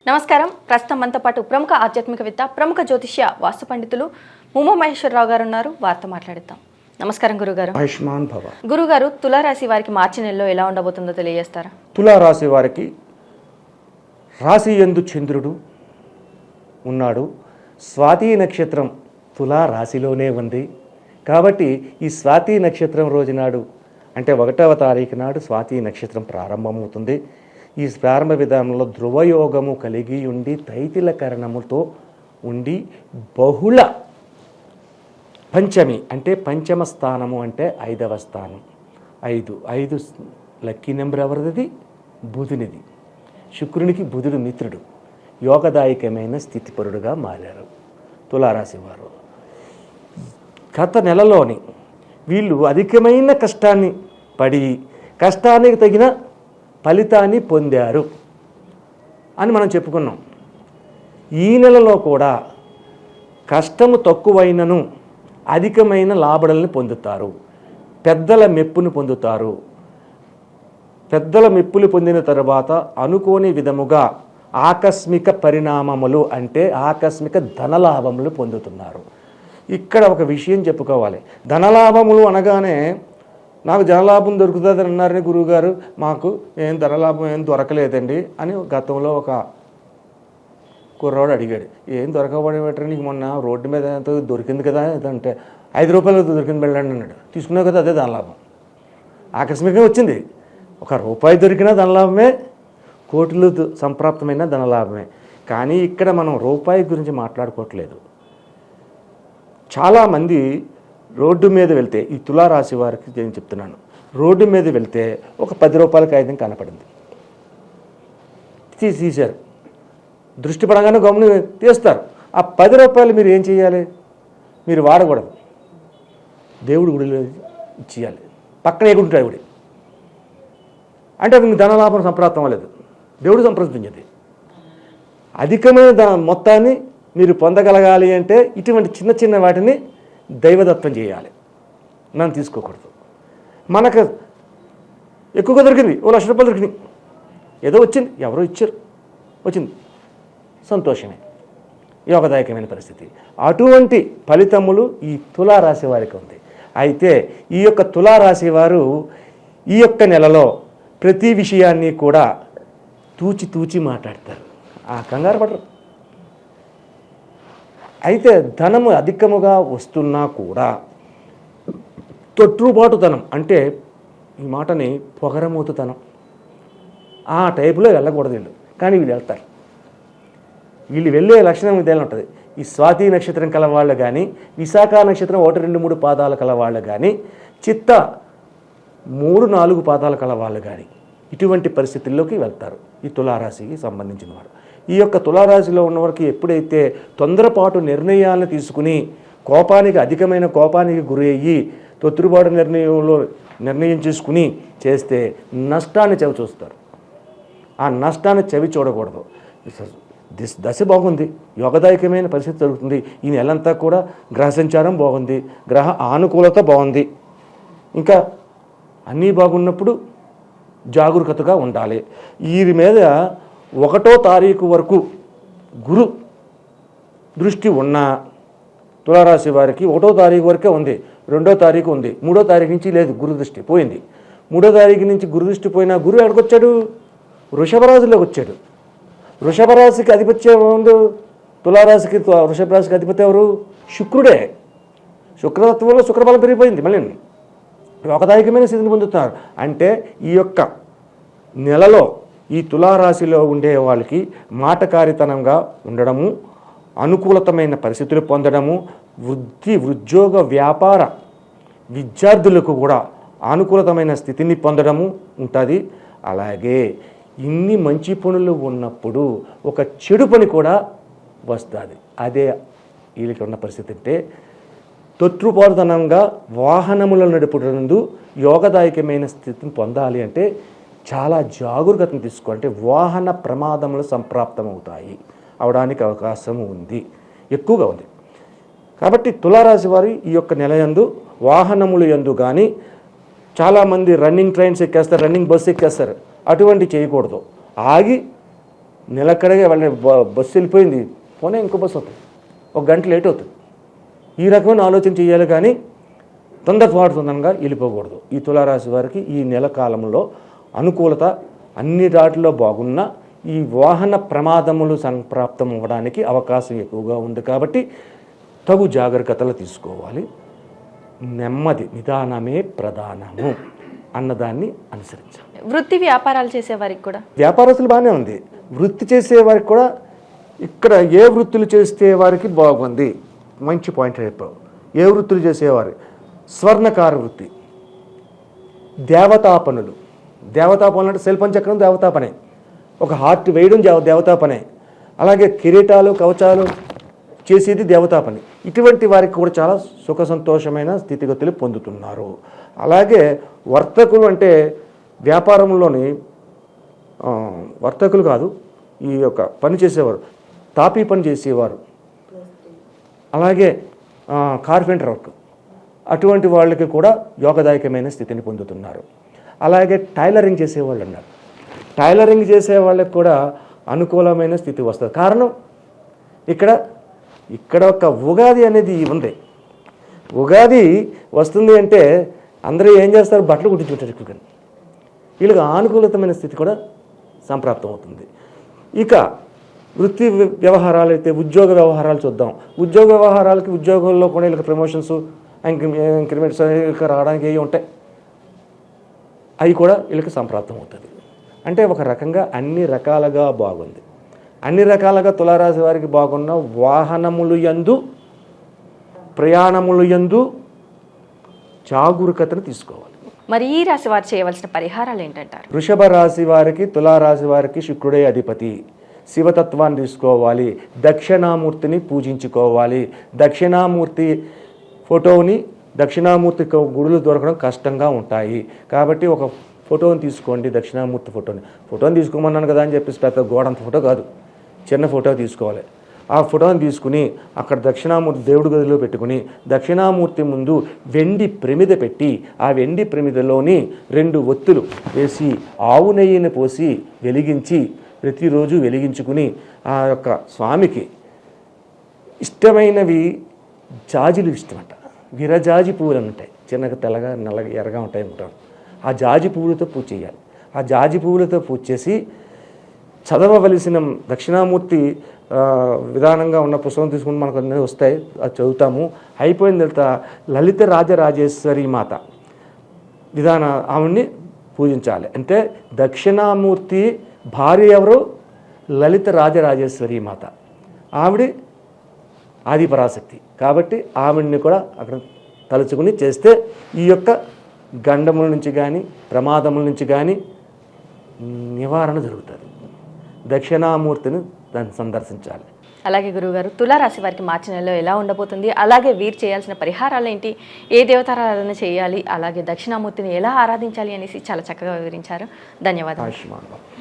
నమస్కారం. ప్రస్తుతం మనతో పాటు ప్రముఖ ఆధ్యాత్మికవేత్త, ప్రముఖ జ్యోతిష్య వాస్తు పండితులు ముమ్ము మహేశ్వరరావు గారు ఉన్నారు. వారితో మాట్లాడిద్దాం. నమస్కారం గురుగారు. ఆయుష్మాన్ భవ. గురుగారు, తులారాశి వారికి మార్చి నెలలో ఎలా ఉండబోతుందో తెలియజేస్తారా? తులారాశి వారికి రాశి యందు చంద్రుడు ఉన్నాడు. స్వాతి నక్షత్రం తులారాశిలోనే ఉంది. కాబట్టి ఈ స్వాతి నక్షత్రం రోజు నాడు అంటే 1వ తారీఖు నాడు స్వాతి నక్షత్రం ప్రారంభమవుతుంది. ఈ ప్రారంభ విధానంలో ధ్రువయోగము కలిగి ఉండి తైతిలకరణముతో ఉండి బహుళ పంచమి అంటే పంచమ స్థానము అంటే 5వ స్థానం. 5 లక్కీ నెంబర్ ఎవరిది? బుధునిది. శుక్రునికి బుధుడు మిత్రుడు. యోగదాయకమైన స్థితిపరుడుగా మారారు తులారాశి వారు. గత నెలలోని వీళ్ళు అధికమైన కష్టాన్ని పడి కష్టానికి తగిన ఫలితాన్ని పొందారు అని మనం చెప్పుకున్నాం. ఈ నెలలో కూడా కష్టము తక్కువైనను అధికమైన లాభాలను పొందుతారు. పెద్దల మెప్పును పొందుతారు. పెద్దల మెప్పులు పొందిన తర్వాత అనుకోని విధముగా ఆకస్మిక పరిణామములు అంటే ఆకస్మిక ధనలాభములు పొందుతున్నారు. ఇక్కడ ఒక విషయం చెప్పుకోవాలి. ధనలాభములు అనగానే నాకు ధనలాభం దొరుకుతుందని అన్నారని గురువుగారు, మాకు ఏం ధనలాభం ఏం దొరకలేదండి అని గతంలో ఒక కుర్రాడు అడిగాడు. ఏం దొరకబడి నీకు మొన్న రోడ్డు మీద ఎంతో దొరికింది కదా అంటే 5 రూపాయలు దొరికింది వెళ్ళండి అన్నాడు. తీసుకున్నావు కదా, అదే ధనలాభం. ఆకస్మికంగా వచ్చింది. ₹1 దొరికినా ధనలాభమే, కోట్లు సంప్రాప్తమైన ధనలాభమే. కానీ ఇక్కడ మనం రూపాయి గురించి మాట్లాడుకోవట్లేదు. చాలామంది రోడ్డు మీద వెళ్తే, ఈ తులారాశి వారికి నేను చెప్తున్నాను, రోడ్డు మీద వెళ్తే ఒక ₹10 కాగితం కనపడింది, తీశారు. దృష్టి పడంగానే గమని తీస్తారు. ఆ ₹10 మీరు ఏం చేయాలి? మీరు వాడకూడదు. దేవుడి గుడిలో ఇచ్చేయాలి. పక్కన ఎగుంటాయి గుడి అంటే మీకు ధనలాభం సంప్రాప్తం అవ్వలేదు, దేవుడు సంప్రదించింది. అధికమైన మొత్తాన్ని మీరు పొందగలగాలి అంటే ఇటువంటి చిన్న చిన్న వాటిని దైవదత్తం చేయాలి. మనం తీసుకోకూడదు. మనకు ఎక్కువగా దొరికింది, ₹1,00,000 దొరికినాయి, ఏదో వచ్చింది, ఎవరో ఇచ్చారు, వచ్చింది, సంతోషమే, యోగదాయకమైన పరిస్థితి. అటువంటి ఫలితములు ఈ తులారాశి వారికి ఉంది. అయితే ఈ యొక్క తులారాశి వారు ఈ యొక్క నెలలో ప్రతి విషయాన్ని కూడా తూచి మాట్లాడతారు. ఆ కంగారు పడరు. అయితే ధనము అధికముగా వస్తున్నా కూడా తొట్టుబాటుతనం అంటే ఈ మాటని పొగరమూతుతనం ఆ టైపులో వెళ్ళకూడదు వీళ్ళు. కానీ వీళ్ళు వెళ్తారు. వీళ్ళు వెళ్ళే లక్షణం ఇదేలా ఉంటుంది. ఈ స్వాతి నక్షత్రం కల వాళ్ళు కానీ, విశాఖ నక్షత్రం 1, 2, 3 పాదాలు కల వాళ్ళు కానీ, చిత్త 3, 4 పాదాలు కల వాళ్ళు కానీ ఇటువంటి పరిస్థితుల్లోకి వెళ్తారు ఈ తులారాశికి సంబంధించిన వారు. ఈ యొక్క తులారాశిలో ఉన్నవారికి ఎప్పుడైతే తొందరపాటు నిర్ణయాలను తీసుకుని అధికమైన కోపానికి గురి అయ్యి తొత్తురుబాటు నిర్ణయం చేసుకుని చేస్తే నష్టాన్ని చవి చూస్తారు. ఆ నష్టాన్ని చవి చూడకూడదు. దశ బాగుంది, యోగదాయకమైన పరిస్థితి జరుగుతుంది. ఈ నెలంతా కూడా గ్రహ సంచారం బాగుంది, గ్రహ ఆనుకూలత బాగుంది. ఇంకా అన్నీ బాగున్నప్పుడు జాగరూకతగా ఉండాలి. వీరి మీద 1వ తారీఖు వరకు గురు దృష్టి ఉన్న తులారాశి వారికి 1వ తారీఖు వరకే ఉంది. 2వ తారీఖు ఉంది. 3వ తారీఖు నుంచి లేదు, గురు దృష్టి పోయింది. 3వ తారీఖు నుంచి గురు దృష్టి పోయినా గురువు ఎక్కడికి వచ్చాడు? వృషభ రాశిలోకి వచ్చాడు. వృషభ రాశికి అధిపత్యం ఉంది. తులారాశికి వృషభ రాశికి అధిపతి ఎవరు? శుక్రుడే. శుక్రతత్వంలో శుక్రబలం పెరిగిపోయింది. మళ్ళీ యోగదాయకమైన స్థితిని పొందుతున్నారు. అంటే ఈ యొక్క నెలలో ఈ తులారాశిలో ఉండే వాళ్ళకి మాటకారితనంగా ఉండడము, అనుకూలతమైన పరిస్థితులు పొందడము, ఉద్యోగ వ్యాపార విద్యార్థులకు కూడా అనుకూలతమైన స్థితిని పొందడము ఉంటుంది. అలాగే ఇన్ని మంచి పనులు ఉన్నప్పుడు ఒక చెడు పని కూడా వస్తుంది. అదే వీళ్ళకి ఉన్న పరిస్థితి. అంటే తొట్టుపాటుతనంగా వాహనములను నడుపునందు యోగదాయకమైన స్థితిని పొందాలి అంటే చాలా జాగరూకతను తీసుకోవాలంటే వాహన ప్రమాదములు సంప్రాప్తమవుతాయి అవడానికి అవకాశం ఉంది, ఎక్కువగా ఉంది. కాబట్టి తులారాశి వారి ఈ యొక్క నెల యందు వాహనములు యందు కానీ చాలామంది రన్నింగ్ ట్రైన్స్ ఎక్కేస్తారు, రన్నింగ్ బస్సు ఎక్కేస్తారు, అటువంటి చేయకూడదు. ఆగి నిలకడగా వాళ్ళ బస్సు వెళ్ళిపోయింది, పోనీ ఇంకో బస్సు అవుతుంది, ఒక గంట లేట్ అవుతుంది. ఈ రకమైన ఆలోచన చేయాలి, కానీ తొందరగా వెళ్ళిపోకూడదు. ఈ తులారాశి వారికి ఈ నెల కాలంలో అనుకూలత అన్ని దాటిలో బాగున్న ఈ వాహన ప్రమాదములు సంప్రాప్తం అవ్వడానికి అవకాశం ఎక్కువగా ఉంది. కాబట్టి తగు జాగ్రత్తలు తీసుకోవాలి. నెమ్మది నిదానమే ప్రధానము అన్నదాన్ని అనుసరించాలి. వృత్తి వ్యాపారాలు చేసేవారికి కూడా, వ్యాపారస్తులు బాగానే ఉంది, వృత్తి చేసేవారికి కూడా ఇక్కడ ఏ వృత్తులు చేస్తే వారికి బాగుంది, మంచి పాయింట్ చెప్పావు. ఏ వృత్తులు చేసేవారు? స్వర్ణకార వృత్తి, దేవతా పనులు. దేవతా పనులు అంటే శిల్పం చక్రం దేవతా పనే, ఒక హార్ట్ వేయడం దేవతా పనే, అలాగే కిరీటాలు కవచాలు చేసేది దేవతా పని. ఇటువంటి వారికి కూడా చాలా సుఖ సంతోషమైన స్థితిగతులు పొందుతున్నారు. అలాగే వర్తకులు అంటే వ్యాపారంలోని వర్తకులు కాదు, ఈ యొక్క పని చేసేవారు, తాపీ పని చేసేవారు, అలాగే కార్పెంటర్ వర్క్, అటువంటి వాళ్ళకి కూడా యోగదాయకమైన స్థితిని పొందుతున్నారు. అలాగే టైలరింగ్ చేసేవాళ్ళు అన్నారు, టైలరింగ్ చేసే వాళ్ళకి కూడా అనుకూలమైన స్థితి వస్తుంది. కారణం ఇక్కడ ఒక ఉగాది అనేది ఉంది. ఉగాది వస్తుంది అంటే అందరూ ఏం చేస్తారు? బట్టలు కుట్టించుకుంటారు ఎక్కువగా. వీళ్ళకి అనుకూలతమైన స్థితి కూడా సంప్రాప్తం అవుతుంది. ఇక వృత్తి వ్యవహారాలు అయితే ఉద్యోగ వ్యవహారాలు చూద్దాం. ఉద్యోగ వ్యవహారాలకి ఉద్యోగంలో కూడా వీళ్ళకి ప్రమోషన్స్, ఇంక్రిమెంట్స్ రావడానికి ఏవి ఉంటాయి, అవి కూడా వీళ్ళకి సంప్రాప్తం అవుతుంది. అంటే ఒక రకంగా అన్ని రకాలుగా బాగుంది. అన్ని రకాలుగా తులారాశి వారికి బాగున్న వాహనములు యందు, ప్రయాణములు యందు జాగరూకతను తీసుకోవాలి. మరి ఈ రాశి వారు చేయవలసిన పరిహారాలు ఏంటంటారు? వృషభ రాశి వారికి, తులారాశి వారికి శుక్రుడే అధిపతి. శివతత్వాన్ని తీసుకోవాలి, దక్షిణామూర్తిని పూజించుకోవాలి. దక్షిణామూర్తి ఫోటోని, దక్షిణామూర్తి గుడులు దొరకడం కష్టంగా ఉంటాయి. కాబట్టి ఒక ఫోటోని తీసుకోండి, దక్షిణామూర్తి ఫోటోని తీసుకోమన్నాను కదా అని చెప్పేసి పెద్ద గోడంత ఫోటో కాదు, చిన్న ఫోటో తీసుకోవాలి. ఆ ఫోటోని తీసుకుని అక్కడ దక్షిణామూర్తి దేవుడి గదిలో పెట్టుకుని దక్షిణామూర్తి ముందు వెండి ప్రమిద పెట్టి ఆ వెండి ప్రమిదలోని 2 ఒత్తులు వేసి ఆవు నెయ్యిని పోసి వెలిగించి ప్రతిరోజు వెలిగించుకుని ఆ యొక్క స్వామికి ఇష్టమైనవి జాజులు ఇష్టమంట, విరజాజి పువ్వులు ఉంటాయి, చిన్నగా తెల్లగా నల్లగా ఎర్రగా ఉంటాయి ఉంటారు. ఆ జాజి పువ్వులతో పూజ చేయాలి. ఆ జాజి పువ్వులతో పూజ చేసి చదవవలసిన దక్షిణామూర్తి విధానంగా ఉన్న పుస్తకం తీసుకుని మనకు అన్నీ వస్తాయి, అది చదువుతాము. అయిపోయిన తర్వాత లలిత రాజరాజేశ్వరి మాత విధాన ఆవిడ్ని పూజించాలి. అంటే దక్షిణామూర్తి భార్య ఎవరు? లలిత రాజరాజేశ్వరి మాత. ఆవిడ ఆదిపరాశక్తి కాబట్టి ఆవిడ్ని కూడా అక్కడ తలుచుకుని చేస్తే ఈ యొక్క గండముల నుంచి కానీ ప్రమాదముల నుంచి కానీ నివారణ జరుగుతుంది. దక్షిణామూర్తిని దాన్ని సందర్శించాలి. అలాగే గురువుగారు, తులారాశి వారికి మార్చి నెలలో ఎలా ఉండబోతుంది, అలాగే వీరు చేయాల్సిన పరిహారాలు ఏంటి, ఏ దేవతారాధన చేయాలి, అలాగే దక్షిణామూర్తిని ఎలా ఆరాధించాలి అనేసి చాలా చక్కగా వివరించారు. ధన్యవాదాలు.